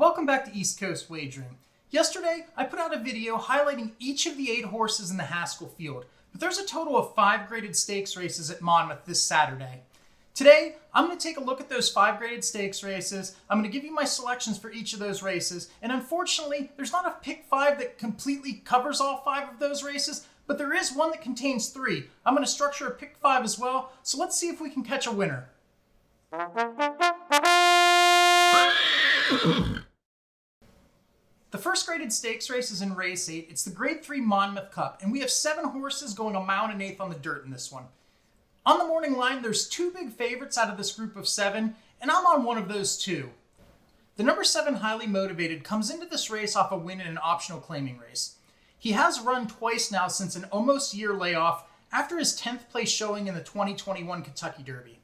Welcome back to East Coast Wagering. Yesterday, I put out a video highlighting each of the 8 horses in the Haskell field, but there's a total of 5 graded stakes races at Monmouth this Saturday. Today, I'm going to take a look at those 5 graded stakes races. I'm going to give you my selections for each of those races, and unfortunately, there's not a pick 5 that completely covers all 5 of those races, but there is one that contains 3. I'm going to structure a pick 5 as well, so let's see if we can catch a winner. The first graded stakes race is in race 8. It's the grade 3 Monmouth Cup, and we have 7 horses going a mile and an eighth on the dirt in this one. On the morning line, there's 2 big favorites out of this group of 7, and I'm on one of those 2. The number 7 Highly Motivated comes into this race off a win in an optional claiming race. He has run twice now since an almost year layoff after his 10th place showing in the 2021 Kentucky Derby.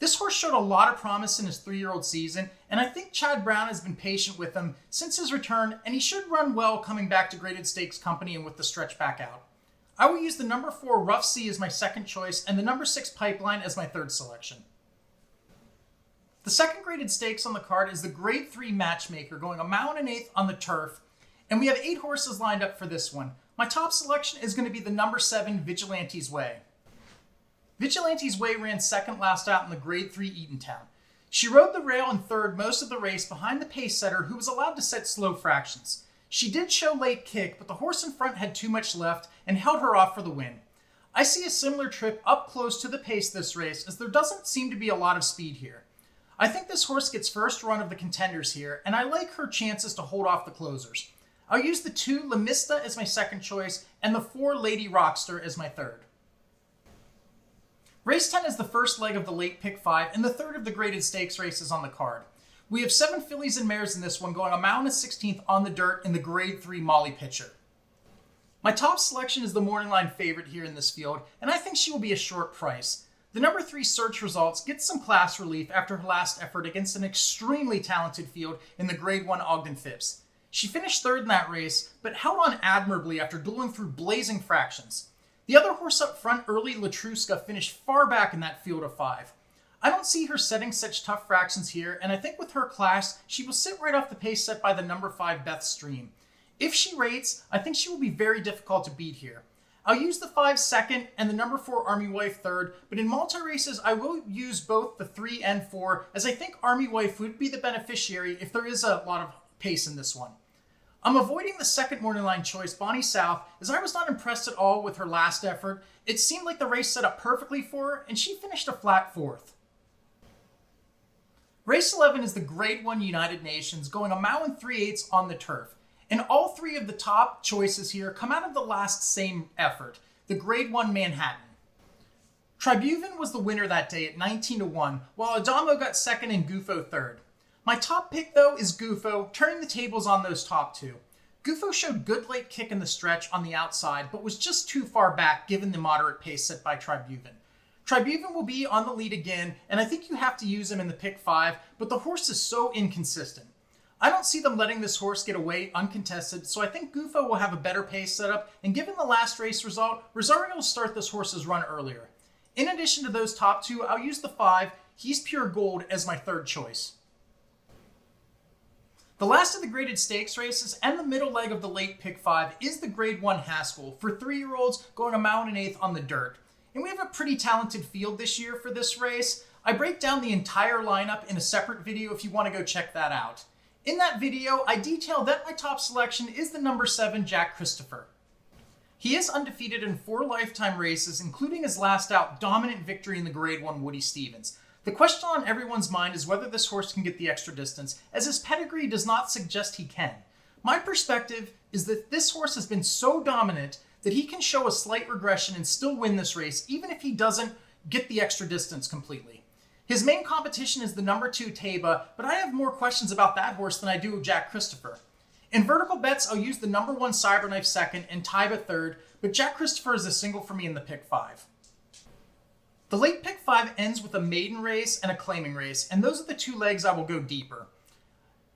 This horse showed a lot of promise in his 3-year-old season, and I think Chad Brown has been patient with him since his return, and he should run well coming back to graded stakes company and with the stretch back out. I will use the number 4 Rough Sea as my second choice and the number 6 Pipeline as my third selection. The second graded stakes on the card is the grade 3 Matchmaker going a mile and an eighth on the turf, and we have 8 horses lined up for this one. My top selection is going to be the number 7 Vigilante's Way. Vigilante's Way ran second last out in the grade 3 Eatontown. She rode the rail in third most of the race behind the pace setter who was allowed to set slow fractions. She did show late kick, but the horse in front had too much left and held her off for the win. I see a similar trip up close to the pace this race as there doesn't seem to be a lot of speed here. I think this horse gets first run of the contenders here, and I like her chances to hold off the closers. I'll use the 2 Lamista as my second choice and the 4 Lady Rockster as my third. Race 10 is the first leg of the late pick 5 and the third of the graded stakes races on the card. We have 7 fillies and mares in this one going a mile and a 16th on the dirt in the grade 3 Molly Pitcher. My top selection is the morning line favorite here in this field, and I think she will be a short price. The number 3 Search Results gets some class relief after her last effort against an extremely talented field in the grade 1 Ogden Phipps. She finished third in that race, but held on admirably after dueling through blazing fractions. The other horse up front, Early Latruska, finished far back in that field of 5. I don't see her setting such tough fractions here, and I think with her class, she will sit right off the pace set by the number 5 Beth Stream. If she rates, I think she will be very difficult to beat here. I'll use the 5 second and the number 4 Army Wife third, but in multi-races, I will use both the 3 and 4, as I think Army Wife would be the beneficiary if there is a lot of pace in this one. I'm avoiding the second morning line choice, Bonnie South, as I was not impressed at all with her last effort. It seemed like the race set up perfectly for her, and she finished a flat 4th. Race 11 is the grade 1 United Nations, going a mile and 3/8 on the turf. And all 3 of the top choices here come out of the last same effort, the grade 1 Manhattan. Tribhuvan was the winner that day at 19-1, while Adamo got second and Gufo third. My top pick, though, is Gufo, turning the tables on those top 2. Gufo showed good late kick in the stretch on the outside, but was just too far back given the moderate pace set by Tribhuvan. Tribhuvan will be on the lead again, and I think you have to use him in the pick 5, but the horse is so inconsistent. I don't see them letting this horse get away uncontested, so I think Gufo will have a better pace setup, and given the last race result, Rosario will start this horse's run earlier. In addition to those top 2, I'll use the 5, He's Pure Gold, as my third choice. The last of the graded stakes races and the middle leg of the late pick 5 is the grade 1 Haskell for 3-year-olds going a mile and an eighth on the dirt. And we have a pretty talented field this year for this race. I break down the entire lineup in a separate video if you want to go check that out. In that video, I detail that my top selection is the number 7 Jack Christopher. He is undefeated in 4 lifetime races, including his last out dominant victory in the grade 1 Woody Stevens. The question on everyone's mind is whether this horse can get the extra distance, as his pedigree does not suggest he can. My perspective is that this horse has been so dominant that he can show a slight regression and still win this race, even if he doesn't get the extra distance completely. His main competition is the number 2 Taba, but I have more questions about that horse than I do of Jack Christopher. In vertical bets, I'll use the number 1 Cyberknife second and Taiba third, but Jack Christopher is a single for me in the pick 5. The late pick 5 ends with a maiden race and a claiming race, and those are the 2 legs I will go deeper.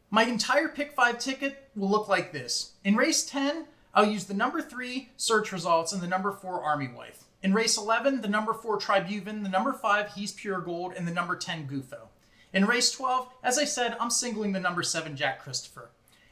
My entire pick 5 ticket will look like this. In race 10, I'll use the number 3 Search Results and the number 4 Army Wife. In race 11, the number 4 Tribhuvan, the number 5 He's Pure Gold, and the number 10 Gufo. In race 12, as I said, I'm singling the number 7 Jack Christopher.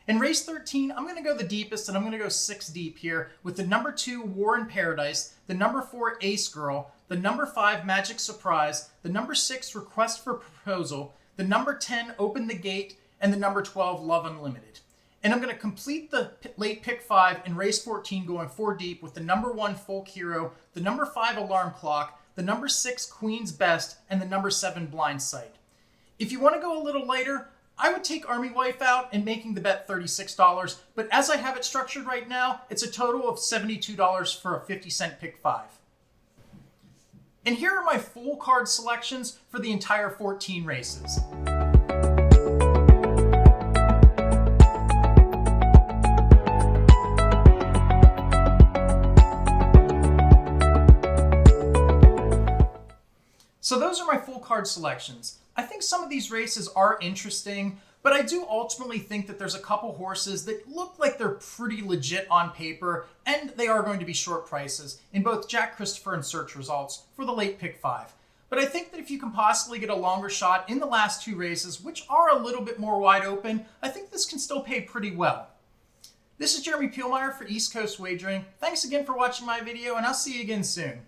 In race 13, I'm going to go the deepest, and I'm going to go 6 deep here with the number 2 War in Paradise, the number 4 Ace Girl, the number 5 Magic Surprise, the number 6 Request for Proposal, the number 10 Open the Gate, and the number 12 Love Unlimited. And I'm going to complete the late pick 5 in race 14 going 4 deep with the number 1 Folk Hero, the number 5 Alarm Clock, the number 6 Queen's Best, and the number 7 Blind Sight. If you want to go a little lighter, I would take Army Wife out and making the bet $36, but as I have it structured right now, it's a total of $72 for a 50-cent pick 5. And here are my full card selections for the entire 14 races. So those are my full card selections. I think some of these races are interesting, but I do ultimately think that there's a couple horses that look like they're pretty legit on paper, and they are going to be short prices in both Jack Christopher and Search Results for the late pick 5. But I think that if you can possibly get a longer shot in the last 2 races, which are a little bit more wide open, I think this can still pay pretty well. This is Jeremy Pielmeyer for East Coast Wagering. Thanks again for watching my video, and I'll see you again soon.